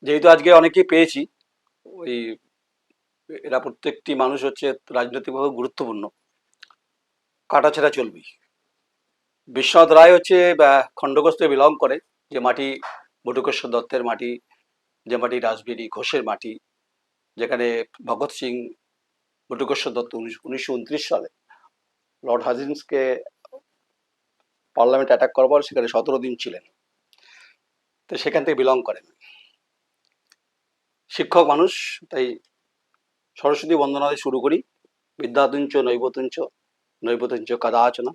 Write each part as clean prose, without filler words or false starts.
যেহেতু আজকে অনেকেই পেয়েছি, ওই এরা প্রত্যেকটি মানুষ হচ্ছে রাজনৈতিকভাবে গুরুত্বপূর্ণ, কাটাছেঁড়া চলবেই। বিশ্বনাথ রায় হচ্ছে খণ্ডঘোষ থেকে বিলং করে, যে মাটি বটুকেশ্বর দত্তের মাটি, যে মাটি রাসবিহারী ঘোষের মাটি, যেখানে ভগৎ সিং বটুকেশ্বর দত্ত 1929 সালে লর্ড হাজিন্সকে পার্লামেন্ট অ্যাটাক করার পর সেখানে 17 দিন ছিলেন, তো সেখান থেকে বিলং করেন। শিক্ষক মানুষ, তাই সরস্বতী বন্দনা দিয়ে শুরু করি। বিদ্যাতুঞ্চ নৈবতুঞ্চ নৈবতুঞ্চ কদাচন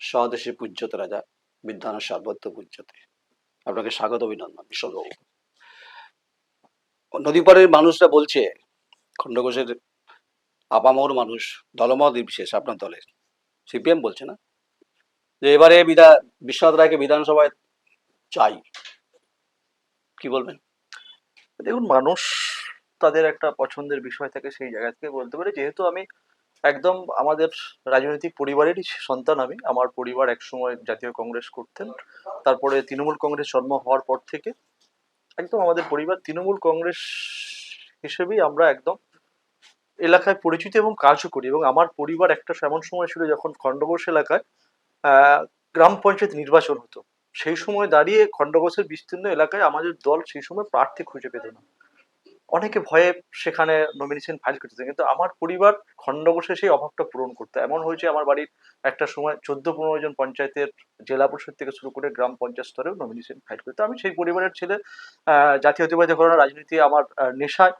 স্বদেশে পূজ্যতে রাজা বিদ্যান সর্বত্র পূজ্যতে। আপনাকে স্বাগত, অভিনন্দন বিশ্ববাবু। নদী পাড়ের মানুষরা বলছে, খণ্ডঘোষের আপামর মানুষ, দলমত নির্বিশেষ, আপনার দলের সিপিএম বলছে না, যে এবারে বিশ্বনাথ রায়কে বিধানসভায় চাই, কি বলবেন? দেখুন, মানুষ তাদের একটা পছন্দের বিষয় থাকে, সেই জায়গা থেকে বলতে পারে। যেহেতু আমি একদম আমাদের রাজনৈতিক পরিবারেরই সন্তান, আমার পরিবার একসময় জাতীয় কংগ্রেস করতেন, তারপরে তৃণমূল কংগ্রেস জন্ম হওয়ার পর থেকে একদম আমাদের পরিবার তৃণমূল কংগ্রেস হিসেবেই আমরা একদম এলাকায় পরিচিত এবং কাজও করি। এবং আমার পরিবার একটা এমন সময় ছিল যখন খণ্ডঘোষ এলাকায় গ্রাম পঞ্চায়েত নির্বাচন হতো। সেই সময় দাঁড়িয়ে খণ্ডঘোষের বিস্তীর্ণ এলাকায় আমাদের দল সেই সময় প্রার্থী খুঁজে পেত না, অনেকে ভয়ে সেখানে নমিনেশন ফাইল করতে, কিন্তু আমার পরিবার খণ্ডঘোষে সেই অভাবটা পূরণ করতে। এমন হয়েছে আমার বাড়ির একটা সময় 14-15 জন পঞ্চায়েতের জেলা পরিষদ থেকে শুরু করে গ্রাম পঞ্চায়েত স্তরেও নমিনেশন ফাইল করতে। আমি সেই পরিবারের ছেলে। জাতীয়তাবাদী রাজনীতি আমার নেশায়।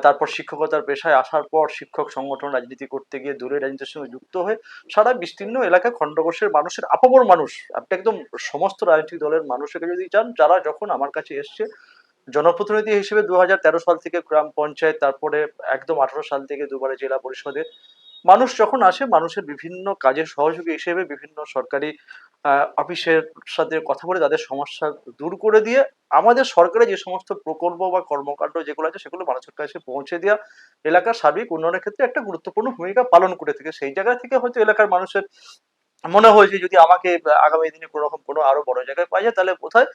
তারপর শিক্ষকতার পেশায় আসার পর শিক্ষক সংগঠন রাজনীতি করতে গিয়ে দূরে রাজনীতির সঙ্গে যুক্ত হয়ে সারা বিস্তীর্ণ এলাকায় খণ্ডঘোষের মানুষের আপামর মানুষ, আপনি একদম সমস্ত রাজনৈতিক দলের মানুষকে যদি চান, যারা যখন আমার কাছে এসছে জনপ্রতিনিধি হিসেবে 2013 সাল থেকে গ্রাম পঞ্চায়েত, তারপরে একদম 18 সাল থেকে দুবারে জেলা পরিষদে মানুষ যখন আসে, মানুষের বিভিন্ন কাজের সহযোগী হিসেবে বিভিন্ন সরকারি অফিসের সাথে কথা বলে তাদের সমস্যা দূর করে দিয়ে আমাদের সরকারের যে সমস্ত প্রকল্প বা কর্মকাণ্ড যেগুলো আছে সেগুলো মানুষের কাছে পৌঁছে দেওয়া এলাকার সার্বিক উন্নয়নের ক্ষেত্রে একটা গুরুত্বপূর্ণ ভূমিকা পালন করে থাকে। সেই জায়গা থেকে হয়তো এলাকার মানুষের মনে হয়েছে যদি আমাকে আগামী দিনে কোনো রকম কোনো আরো বড় জায়গায় পাওয়া যায়, তাহলে বোধহয়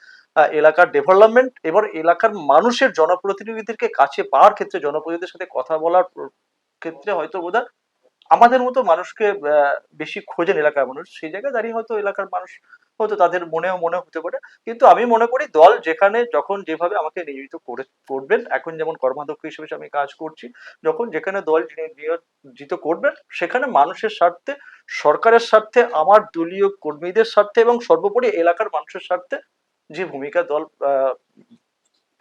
এলাকার ডেভেলপমেন্ট এবার এলাকার মানুষের জনপ্রতিনিধিদেরকে কাছে পাওয়ার ক্ষেত্রে, জনপ্রতিনিধিদের সাথে কথা বলার ক্ষেত্রে হয়তো বোধহয় আমাদের মতো মানুষকে বেশি খোঁজেন এলাকার মানুষ। সেই জায়গায় দাঁড়িয়ে হয়তো এলাকার মানুষ হয়তো তাদের মনে হতে পারে। কিন্তু আমি মনে করি দল যেখানে যখন যেভাবে আমাকে নিয়োজিত করবেন, এখন যেমন কর্মাধ্যক্ষ হিসেবে আমি কাজ করছি, যখন যেখানে দল নিয়োজিত করবেন সেখানে মানুষের স্বার্থে, সরকারের স্বার্থে, আমার দলীয় কর্মীদের স্বার্থে এবং সর্বোপরি এলাকার মানুষের স্বার্থে যে ভূমিকা দল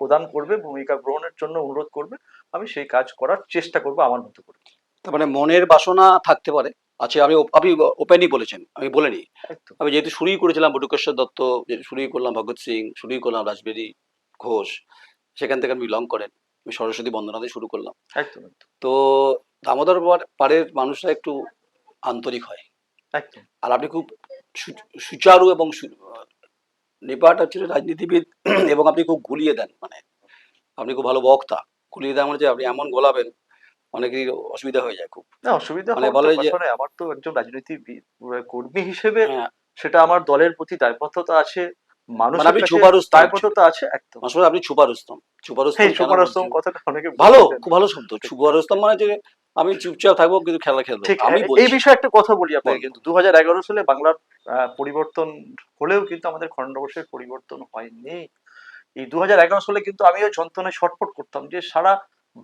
প্রদান করবে, ভূমিকা গ্রহণের জন্য অনুরোধ করবে, আমি সেই কাজ করার চেষ্টা করবো আমার মতো করে। তার মানে মনের বাসনা থাকতে পারে, আছে। আপনি ওপেনই বলেছেন, আমি বলিনি। একদম আমি যেহেতু শুরুই করেছিলাম বটুকেশ্বর দত্ত, শুরুই করলাম ভগৎ সিং, শুরুই করলাম রাসবিহারী ঘোষ, সেখান থেকে আমি বিলং করেন, আমি সরস্বতী বন্দনা দিয়ে শুরু করলাম। একদম একদম তো দামোদর পাড়ের মানুষরা একটু আন্তরিক হয়, একদম আর আপনি খুব সুচারু এবং নিপাট হচ্ছে রাজনীতিবিদ, এবং আপনি খুব গুলিয়ে দেন, মানে আপনি খুব ভালো বক্তা। গুলিয়ে দেন মানে যে আপনি এমন গোলাবেন, অনেকেরই অসুবিধা হয়ে যায় খুব। না, অসুবিধা মানে হওয়ার তো বলে যে কথা নয়। আমার তো একজন রাজনীতিবিদ কর্মী হিসেবে হ্যাঁ, সেটা আমার দলের প্রতি দায়বদ্ধতা আছে, মানে মানুষের আপনি কাছে ছুপা রুস্তম, অ্যাকচুয়ালি দায়বদ্ধতা আছে। একদম। আসলে আপনি ছুপা রুস্তম। ছুপা সেই রুস্তম কেন সুপারস্তম বলছেন? কথাটা অনেকে ভালো, বলতেন। খুব ভালো শব্দ। ছুপা রুস্তম মানে যে আমি চুপচাপ থাকবো কিন্তু খেলা খেলবো, ঠিক আমি এই বলছি। বিষয়ে একটা কথা বলি আপনাকে, বল। কিন্তু 2011 সালে বাংলার পরিবর্তন হলেও কিন্তু আমাদের খণ্ডঘোষের পরিবর্তন হয়নি। এই 2011 সালে কিন্তু আমিও যন্ত্রণায় ছটফট করতাম যে সারা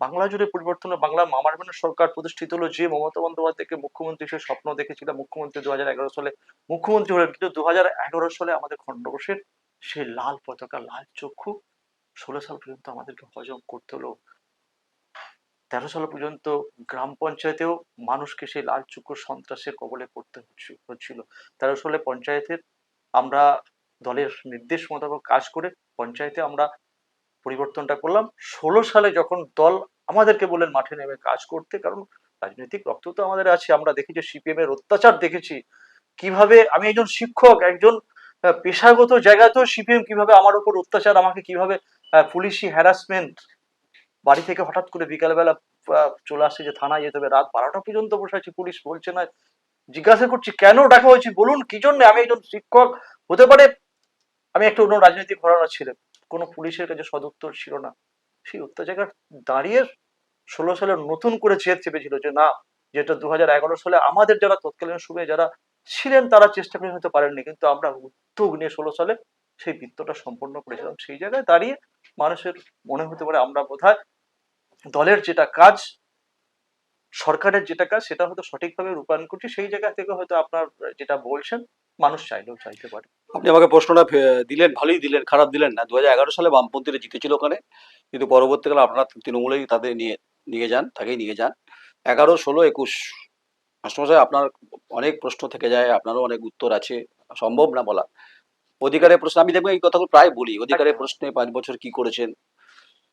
বাংলা জুড়ে পরিবর্তন, বাংলা আমার সরকার প্রতিষ্ঠিত হলো, যে মমতা বন্দ্যোপাধ্যায়কে মুখ্যমন্ত্রী হিসেবে স্বপ্ন দেখেছিলাম, মুখ্যমন্ত্রী 2011 সালে মুখ্যমন্ত্রী হলেন, কিন্তু 2011 সালে আমাদের খণ্ডঘোষের সেই লাল পতাকা, লাল চক্ষু 16 সাল পর্যন্ত আমাদেরকে হজম করতে হলো। 13 সাল পর্যন্ত গ্রাম পঞ্চায়েতেও মানুষকে সেই লাল চক্ষুর সন্ত্রাসের কবলে পড়তে হচ্ছিল। 13 সালে পঞ্চায়েতের আমরা দলের নির্দেশ মোতাবেক কাজ করে পঞ্চায়েতে আমরা পরিবর্তনটা করলাম। 16 সালে যখন দল আমাদেরকে বললেন মাঠে নেমে কাজ করতে, কারণ রাজনৈতিক রক্ত তো আমাদের আছে। আমরা দেখেছি সিপিএম এর অত্যাচার দেখেছি, কিভাবে আমি একজন শিক্ষক, একজন পেশাগত জায়গাতেও সিপিএম কিভাবে আমার উপর অত্যাচার, আমাকে কিভাবে পুলিশি হ্যারাসমেন্ট, বাড়ি থেকে হঠাৎ করে বিকালবেলা চলে আসছে যে থানায় যেতে হবে, রাত 12টা পর্যন্ত বসে আছি, পুলিশ বলছে না। জিজ্ঞাসা করছি কেন ডাকা হয়েছে বলুন, কি জন্য? আমি একজন শিক্ষক, হতে পারে আমি একটা অন্য রাজনৈতিক ঘরানার ছিলেন, কোনো পুলিশের কাছে সদুত্তর ছিল না। সেই অত্যাচার দাঁড়িয়ে 16 সালে নতুন করে জেদ চেপেছিল যে না, যেটা 2011 সালে আমাদের যারা তৎকালীন সময়ে যারা ছিলেন তারা চেষ্টা করে হতে পারেননি, কিন্তু আমরা উদ্যোগ নিয়ে 16 সালে সেই বৃত্তটা সম্পন্ন করেছিলাম। সেই জায়গায় দাঁড়িয়ে মানুষের মনে হতে পারে আমরা বোধহয় দলের যেটা কাজ, সরকারের যেটা কাজ সেটা হয়তো সঠিকভাবে রূপায়ণ করছি। সেই জায়গা থেকে হয়তো আপনার যেটা বলছেন মানুষ চাইলেও চাইতে পারে। আপনি আমাকে প্রশ্নটা দিলেন, ভালোই দিলেন, খারাপ দিলেন না। 2011 সালে বামপন্থীরা জিতেছিল ওখানে, কিন্তু পরবর্তীকালে আপনারা তৃণমূলেই তাদের নিয়ে নিয়ে যান, তাকেই নিয়ে যান। 11, 16, 21 মাস্টারমশাই, আপনার অনেক প্রশ্ন থেকে যায়, আপনারও অনেক উত্তর আছে, সম্ভব না বলা। অধিকারের প্রশ্ন আমি দেখবো এই কথাগুলো প্রায় বলি। অধিকারের একদম প্রশ্নে 5 বছর কি করেছেন,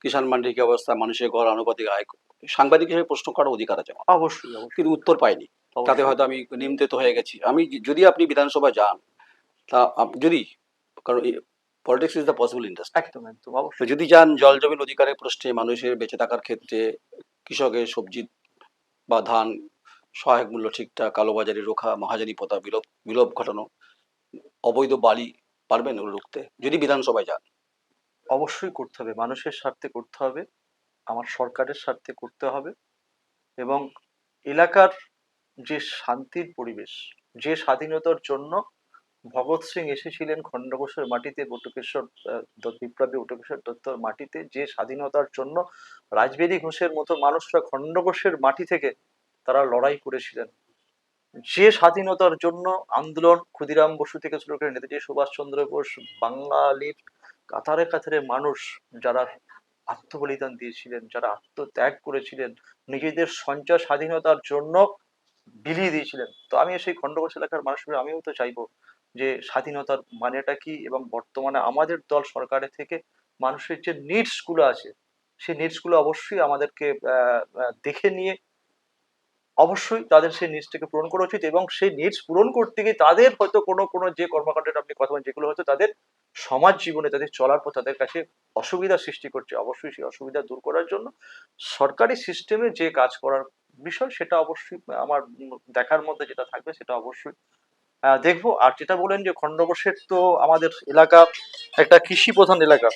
কিষাণ মান্ডির কি অবস্থা, মানুষের গড় আনুপাতিক আয়, সাংবাদিক হিসেবে প্রশ্ন করার অধিকার আছে আমার, অবশ্যই অবশ্যই কিন্তু উত্তর পাইনি। তাতে অবশ্যই হয়তো আমি নিমতেত হয়ে গেছি। আমি যদি আপনি বিধানসভা যান, তা যদি, কারণ politics is the possible industry, একদম একদম তো অবশ্যই যদি যান জল জমিন অধিকারের প্রশ্নে, মানুষের বেঁচে থাকার ক্ষেত্রে, কৃষকের সবজি বা ধান সহায়ক মূল্য ঠিকঠাক, কালোবাজারি রোখা, মহাজনী প্রথা বিলোপ বিলোপ ঘটানো, অবৈধ বালি, পারবেন ওগুলো রুখতে যদি বিধানসভায় যান? অবশ্যই করতে হবে, মানুষের স্বার্থে করতে হবে, আমার সরকারের স্বার্থে করতে হবে। এবং এলাকার যে শান্তির পরিবেশ, যে স্বাধীনতার জন্য ভগৎ সিং এসেছিলেন খণ্ডঘোষের মাটিতে, বটুকেশ্বর বিপ্লবী বটুকেশ্বর দত্তর মাটিতে, যে স্বাধীনতার জন্য রাজবেদী ঘোষের মতো মানুষরা খণ্ডঘোষের মাটি থেকে তারা লড়াই করেছিলেন, যে স্বাধীনতার জন্য আন্দোলন ক্ষুদিরাম বসু থেকে শুরু করে নেতাজি সুভাষচন্দ্র বোস, বাঙালির কাতারে কাতারে মানুষ যারা আত্মবলিদান দিয়েছিলেন, যারা আত্মত্যাগ করেছিলেন, নিজেদের সঞ্চয় স্বাধীনতার জন্য বিলিয়ে দিয়েছিলেন। তো আমি সেই খণ্ডঘোষ এলাকার মানুষ হিসেবে আমিও তো চাইবো যে স্বাধীনতার মানেটা কি, এবং বর্তমানে আমাদের দল সরকারের থেকে মানুষের যে নিডস গুলো আছে সেই নিডস গুলো অবশ্যই আমাদেরকে দেখে নিয়ে অবশ্যই তাদের সেই নিডসটাকে পূরণ করা উচিত। এবং সেই নিডস পূরণ করতে গিয়ে তাদের হয়তো কোনো কোনো যে কর্মকাণ্ডের আপনি কথা বলেন, যেগুলো হয়তো তাদের সমাজ জীবনে তাদের চলার পর তাদের কাছে অসুবিধা সৃষ্টি করছে, অবশ্যই সেই অসুবিধা দূর করার জন্য সরকারি সিস্টেমে যে কাজ করার বিষয় সেটা অবশ্যই আমার দেখার মধ্যে যেটা থাকবে সেটা অবশ্যই দেখবো। আর যেটা বলেন যে খণ্ডঘোষের তো আমাদের এলাকা একটা কৃষি প্রধান এলাকা,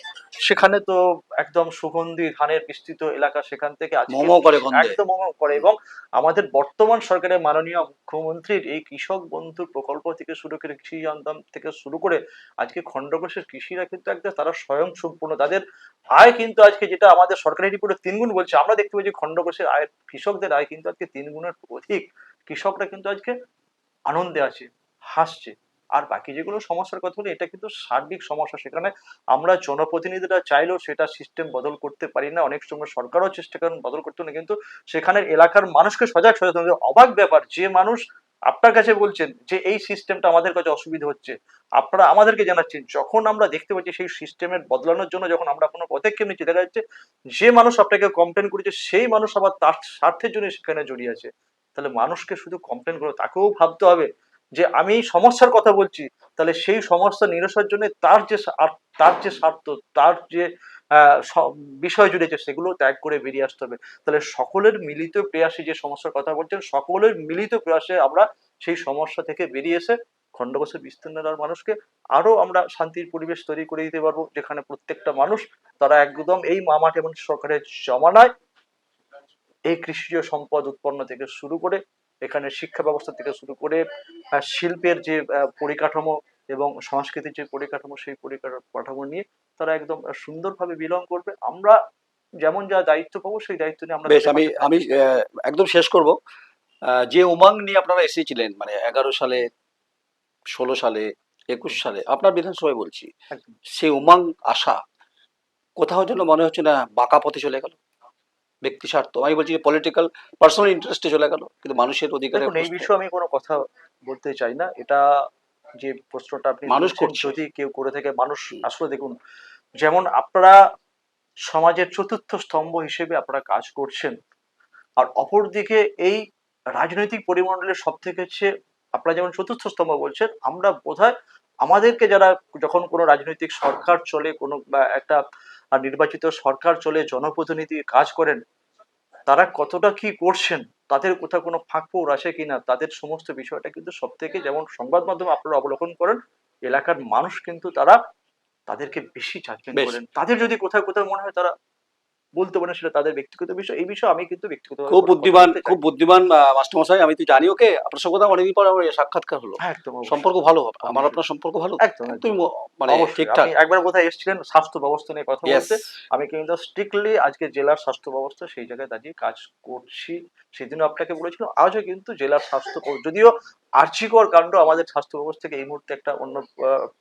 সেখানে তো একদম সুগন্ধি ধানের বিস্তৃত এলাকা, সেখান থেকে আজকে মোমো করে গন্ধে। একদম করে। এবং আমাদের বর্তমান সরকারের মাননীয় মুখ্যমন্ত্রীর এই কৃষক বন্ধু প্রকল্প থেকে শুরু করে কৃষি জনধন থেকে শুরু করে আজকে খণ্ডঘোষের কৃষিরা কিন্তু একদম তারা স্বয়ং সম্পূর্ণ, তাদের আয় কিন্তু আজকে যেটা আমাদের সরকারি রিপোর্টে 3 গুণ বলছে, আমরা দেখতে পাচ্ছি খণ্ডঘোষের আয়, কৃষকদের আয় কিন্তু আজকে 3 গুণের অধিক। কৃষকরা কিন্তু আজকে আনন্দে আছে, হাসছে। আর বাকি যেগুলো সমস্যার কথা হলো এটা কিন্তু সার্বিক সমস্যা, সেখানে আমরা জনপ্রতিনিধিরা চাইলেও সেটা সিস্টেম বদল করতে পারি না, অনেক সময় সরকারও চেষ্টা করেন বদল করতে না, কিন্তু সেখানে এলাকার মানুষকে সজাগ সচেতন। অবাক ব্যাপার, যে মানুষ আপনার কাছে বলছেন যে এই সিস্টেমটা আমাদের কাছে অসুবিধা হচ্ছে, আপনারা আমাদেরকে জানাচ্ছেন, যখন আমরা দেখতে পাচ্ছি সেই সিস্টেমের বদলানোর জন্য যখন আমরা কোনো পদক্ষেপ নিচ্ছি, দেখা যাচ্ছে যে মানুষ আপনাকে কমপ্লেন করেছে সেই মানুষ আবার তার স্বার্থের জন্য সেখানে জড়িয়ে আছে। তাহলে মানুষকে শুধু কমপ্লেন করে তাকেও ভাবতে হবে যে আমি এই সমস্যার কথা বলছি, তাহলে সেই সমস্যা নিরসনের জন্য তার যে স্বার্থ, তার যে বিষয় জুড়েছে সেগুলো ত্যাগ করে বেরিয়ে আসতে হবে। তাহলে সকলের মিলিত প্রয়াসে, যে সমস্যার কথা বলছেন, সকলের মিলিত প্রয়াসে আমরা সেই সমস্যা থেকে বেরিয়ে এসে খণ্ডঘোষের বিস্তীর্ণ এলাকার মানুষকে আরো আমরা শান্তির পরিবেশ তৈরি করে দিতে পারবো, যেখানে প্রত্যেকটা মানুষ তারা একদম এই মামাটি এবং সরকারের জমানায় এই কৃষিজ সম্পদ উৎপন্ন থেকে শুরু করে এখানে শিক্ষা ব্যবস্থা থেকে শুরু করে শিল্পের যে পরিকাঠামো এবং সংস্কৃতির যে পরিকাঠামো, সেই পরিকাঠামো নিয়ে তারা একদম সুন্দরভাবে বিলং করবে। আমরা যেমন যা দায়িত্ব পাবো সেই দায়িত্ব নিয়ে আমরা বেশ, তাদের আমি পাশে আমি থাকবো। একদম শেষ করব। যে উমাং নিয়ে আপনারা এসেছিলেন, মানে 11 সালে, 16 সালে, 21 সালে, আপনার বিধানসভায় বলছি, একদম। সেই উমাং আশা কোথাও যেন মনে হচ্ছে না বাঁকা পথে চলে গেল, ব্যক্তি স্বার্থ, আমি বলছি পলিটিক্যাল পার্সোনাল ইন্টারেস্টে চলে গেল, কিন্তু মানুষের অধিকারের দেখুন, এই প্রশ্নে বিষয়ে আমি কোনো কথা বলতে চাই না। এটা যে প্রশ্নটা আপনি মানুষ তুলছেন, করছে। যদি কেউ করে থাকে, মানুষ হুম। আসলে দেখুন, যেমন আপনারা সমাজের চতুর্থ স্তম্ভ হিসেবে আপনারা কাজ করছেন, আর অপরদিকে এই রাজনৈতিক পরিমণ্ডলের সব থেকে হচ্ছে আপনারা যেমন চতুর্থ স্তম্ভ বলছেন, আমরা বোধহয় আমাদেরকে যারা, যখন কোনো রাজনৈতিক সরকার চলে, কোনো বা একটা নির্বাচিত সরকার চলে, জনপ্রতিনিধি কাজ করেন, তারা কতটা কি করছেন, তাদের কোথাও কোনো ফাঁকফোকর আছে কিনা, তাদের সমস্ত বিষয়টা কিন্তু সব থেকে, যেমন সংবাদ মাধ্যমে আপনারা অবলোকন করেন, এলাকার মানুষ কিন্তু তারা তাদেরকে বেশি জাজমেন্ট বেশ, করেন। তাদের যদি কোথাও কোথাও মনে হয় তারা বলতে পারেন সেটা তাদের ব্যক্তিগত বিষয়। এই বিষয়ে আমি কিন্তু ব্যক্তিগতভাবে খুব কোনো কথা বুদ্ধিমান, বলতে চাই খুব না। বুদ্ধিমান মাস্টারমশাই। আমি তো জানি ওকে। আপনার সঙ্গে তো অনেকদিন পর আমার সাক্ষাৎকার হলো। হ্যাঁ, একদম সম্পর্ক অবশ্যই, ভালো হবে। আমার অবশ্যই। আপনার সম্পর্ক ভালো তো? একদম, একদমই একদম। মানে অবশ্যই। আপনি ঠিকঠাক। একবার বোধহয় এসেছিলেন স্বাস্থ্য ব্যবস্থা নিয়ে কথা ইয়েস। বলতে। আমি কিন্তু স্ট্রিক্টলি আজকে জেলার স্বাস্থ্য ব্যবস্থা সেই জায়গায় দাঁড়িয়ে কাজ করছি। সেদিনও আপনাকে বলেছিলাম। আজও কিন্তু জেলার যদিও আর্চিকর কাণ্ড আমাদের স্বাস্থ্য ব্যবস্থাকে এই মুহূর্তে একটা অন্য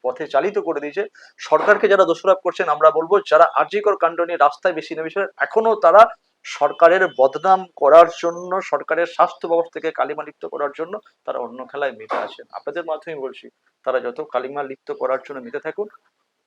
পথে চালিত করে দিয়েছে। সরকারকে যারা দোষারোপ করছেন আমরা বলব যারা আর্চিকর কাণ্ড নিয়ে রাস্তায় বেশি নেমেছে এখনো তারা সরকারের বদনাম করার জন্য, সরকারের স্বাস্থ্য ব্যবস্থাকে কালিমালিপ্ত করার জন্য তারা অন্য খেলায় মেতে আছেন। আপনাদের মাধ্যমে বলছি তারা যত কালিমা লিপ্ত করার জন্য মেতে থাকুন।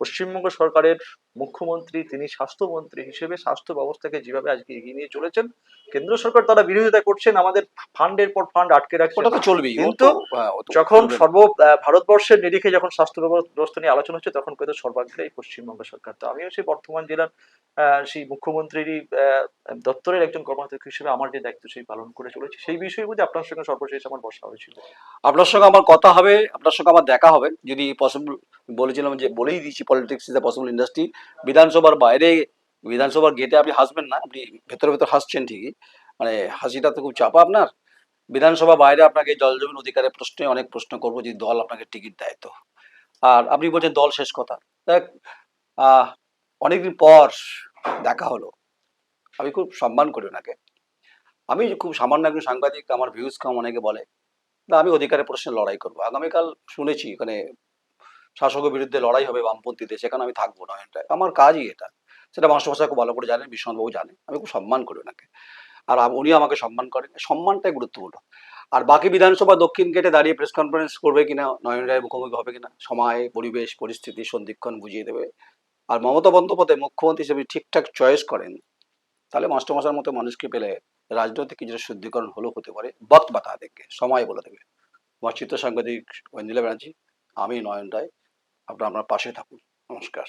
পশ্চিমবঙ্গ সরকারের মুখ্যমন্ত্রী তিনি স্বাস্থ্যমন্ত্রী হিসেবে স্বাস্থ্য ব্যবস্থাকে যেভাবে আজকে এগিয়ে নিয়ে চলেছেন, কেন্দ্র সরকার তারা বিরোধিতা করছেন, আমাদের ফান্ডের পর ফান্ড আটকে রাখছেন। ওটা তো চলবেই। ও কিন্তু তো ও তো যখন চলবে না। ভারতবর্ষের নিরিখে যখন স্বাস্থ্য ব্যবস্থা নিয়ে আলোচনা হচ্ছে তখন কিন্তু সর্বাগ্রে এই পশ্চিমবঙ্গ সরকার। তো আমিও সেই বর্ধমান জেলার সেই মুখ্যমন্ত্রীরই দপ্তরের একজন কর্মকর্তা হিসেবে আমার যে দায়িত্ব সেই পালন করে চলেছি। সেই বিষয়ে বুঝে আপনার সঙ্গে সর্বশেষ আমার বসা হয়েছিল। আপনার সঙ্গে আমার কথা হবে, আপনার সঙ্গে আমার দেখা হবে। যদি পসিবল, বলেছিলাম যে বলেই দিয়েছি, politics is the possible industry. বিধানসভার বাইরে, বিধানসভার গেটে আপনি হাসবেন না, আপনি ভেতরে ভেতর হাসছেন ঠিকই, মানে হাসিটা তো খুব চাপা আপনার। বিধানসভা বাইরে আপনাকে জল জমিন অধিকারের প্রশ্নে অনেক প্রশ্ন করবো, যদি দল আপনাকে টিকিট দেয় তো। আর আপনি বলছেন দল শেষ কথা। দেখ, আহ অনেকদিন পর দেখা হলো। আমি খুব সম্মান করি ওনাকে। আমি খুব সামান্য একজন সাংবাদিক, আমার ভিউজ কম অনেকে বলে। না, আমি অধিকারের প্রশ্নে লড়াই করবো। আগামীকাল শুনেছি ওখানে শাসকের বিরুদ্ধে লড়াই হবে বামপন্থীদের, সেখানে আমি থাকবো না। এটা আমার কাজই এটা। সেটা মাস্টারমশাই খুব ভালো করে জানেন, বিশ্বনাথবাবু জানে। আমি খুব সম্মান করি ওনাকে। আর উনি আমাকে সম্মান করেন। সম্মানটাই গুরুত্বপূর্ণ। আর বাকি বিধানসভা দক্ষিণ গেটে দাঁড়িয়ে প্রেস কনফারেন্স করবে কিনা, নয়ন রায়ের মুখোমুখি হবে কিনা, সময়, পরিবেশ, পরিস্থিতি, সন্ধিক্ষণ বুঝিয়ে দেবে। আর মমতা বন্দ্যোপাধ্যায় মুখ্যমন্ত্রী হিসেবে ঠিকঠাক চয়েস করেন, তাহলে মাস্টারমশাইয়ের মতো মানুষকে পেলে রাজনৈতিক কিছুটা শুদ্ধিকরণ হলেও হতে পারে। বক্ত বাতা দেখে, সময় বলে দেবে। আমার চিত্র সাংবাদিক ঐন্দ্রিলা ব্যানার্জি, আমি নয়ন রায়। আপনার পাশে থাকুন। নমস্কার।